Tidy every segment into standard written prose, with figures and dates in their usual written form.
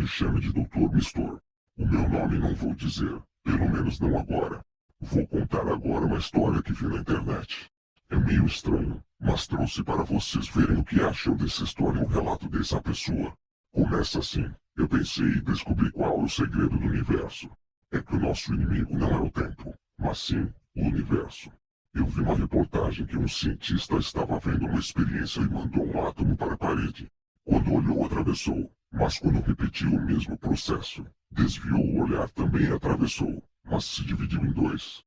chame de Dr. Mistor. O meu nome não vou dizer, pelo menos não agora. Vou contar agora uma história que vi na internet. É meio estranho, mas trouxe para vocês verem o que acham dessa história e o relato dessa pessoa. Começa assim: eu pensei e descobri qual é o segredo do universo. É que o nosso inimigo não é o tempo, mas sim o universo. Eu vi uma reportagem que um cientista estava vendo uma experiência e mandou um átomo para a parede. Quando olhou, atravessou, mas quando repetiu o mesmo processo, desviou o olhar também atravessou, mas se dividiu em dois.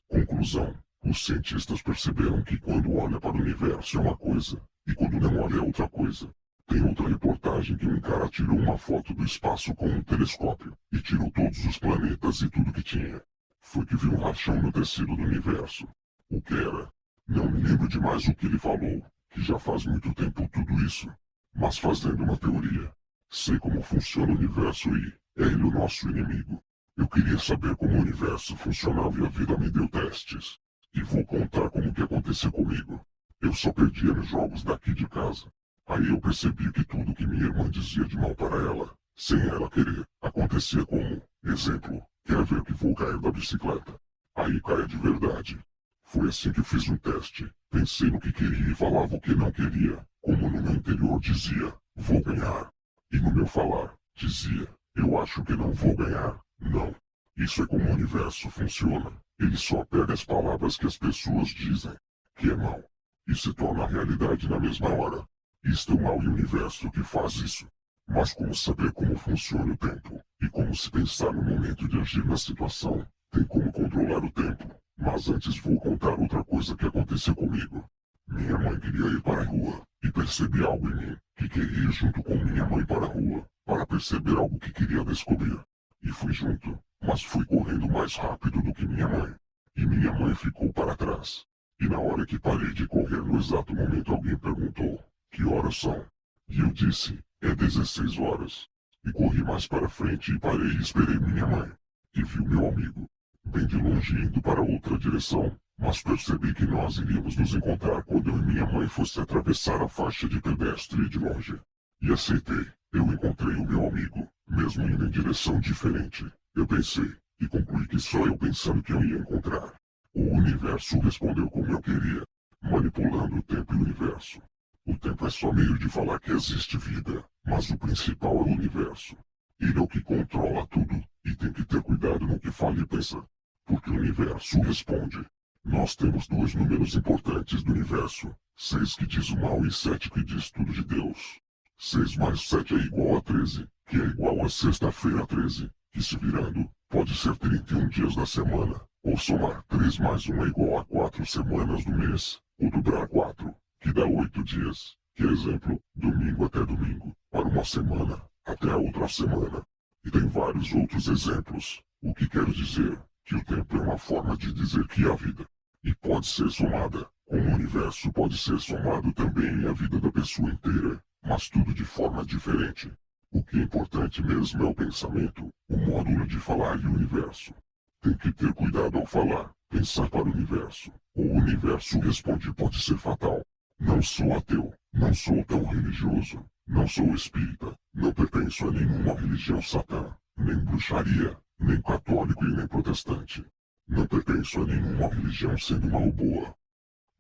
Conclusão: os cientistas perceberam que quando olha para o universo é uma coisa, e quando não olha é outra coisa. Tem outra reportagem que um cara tirou uma foto do espaço com um telescópio, e tirou todos os planetas e tudo que tinha. Foi que viu um rachão no tecido do universo. O que era? Não me lembro de mais o que ele falou, que já faz muito tempo tudo isso. Mas fazendo uma teoria. Sei como funciona o universo e é ele o nosso inimigo. Eu queria saber como o universo funcionava e a vida me deu testes. E vou contar como que aconteceu comigo. Eu só perdia nos jogos daqui de casa. Aí eu percebi que tudo que minha irmã dizia de mal para ela, sem ela querer, acontecia como, exemplo, quer ver que vou cair da bicicleta. Aí caia de verdade. Foi assim que fiz um teste. Pensei no que queria e falava o que não queria. Como no meu interior dizia, vou ganhar. E no meu falar, dizia, eu acho que não vou ganhar. Não. Isso é como o universo funciona. Ele só pega as palavras que as pessoas dizem, que é mal, e se torna realidade na mesma hora. Isto é o mal e o universo que faz isso. Mas como saber como funciona o tempo, e como se pensar no momento de agir na situação, tem como controlar o tempo. Mas antes vou contar outra coisa que aconteceu comigo. Minha mãe queria ir para a rua, e percebi algo em mim, que queria ir junto com minha mãe para a rua, para perceber algo que queria descobrir. E fui junto, mas fui correndo mais rápido do que minha mãe. E minha mãe ficou para trás. E na hora que parei de correr no exato momento alguém perguntou, que horas são? E eu disse, é 16 horas. E corri mais para frente e parei e esperei minha mãe. E vi o meu amigo, bem de longe indo para outra direção, mas percebi que nós iríamos nos encontrar quando eu e minha mãe fosse atravessar a faixa de pedestre de longe. E aceitei, eu encontrei o meu amigo, mesmo indo em direção diferente. Eu pensei, e concluí que só eu pensando que eu ia encontrar. O universo respondeu como eu queria, manipulando o tempo e o universo. O tempo é só meio de falar que existe vida, mas o principal é o universo. Ele é o que controla tudo, e tem que ter cuidado no que fala e pensa. Porque o universo responde. Nós temos dois números importantes do universo, 6 que diz o mal e 7 que diz tudo de Deus. 6 mais 7 é igual a 13, que é igual a sexta-feira 13, que se virando, pode ser 31 dias da semana, ou somar 3 mais 1 é igual a 4 semanas do mês, ou dobrar 4, que dá 8 dias, que é exemplo, domingo até domingo, para uma semana, até a outra semana. E tem vários outros exemplos, o que quero dizer, que o tempo é uma forma de dizer que a vida, e pode ser somada, como o universo pode ser somado também a vida da pessoa inteira, mas tudo de forma diferente. O que é importante mesmo é o pensamento, o módulo de falar e o universo. Tem que ter cuidado ao falar, pensar para o universo. O universo responde pode ser fatal. Não sou ateu, não sou tão religioso, não sou espírita, não pertenço a nenhuma religião satã, nem bruxaria, nem católico e nem protestante. Não pertenço a nenhuma religião sendo uma ou boa.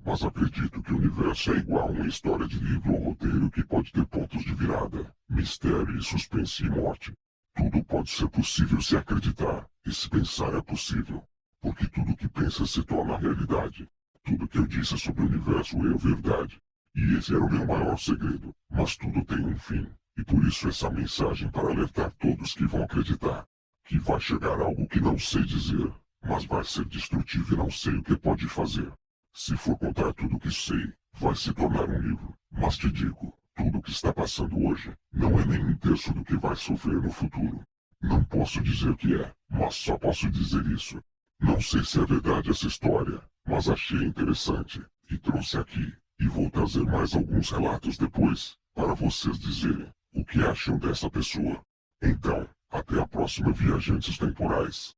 Mas acredito que o universo é igual a uma história de livro ou roteiro que pode ter pontos de virada, mistério e suspense e morte. Tudo pode ser possível se acreditar, e se pensar é possível. Porque tudo que pensa se torna realidade. Tudo que eu disse sobre o universo é verdade. E esse era o meu maior segredo. Mas tudo tem um fim, e por isso essa mensagem para alertar todos que vão acreditar. Que vai chegar algo que não sei dizer, mas vai ser destrutivo e não sei o que pode fazer. Se for contar tudo o que sei, vai se tornar um livro. Mas te digo, tudo o que está passando hoje, não é nem um terço do que vai sofrer no futuro. Não posso dizer que é, mas só posso dizer isso. Não sei se é verdade essa história, mas achei interessante, e trouxe aqui, e vou trazer mais alguns relatos depois, para vocês dizerem o que acham dessa pessoa. Então, até a próxima, viajantes temporais.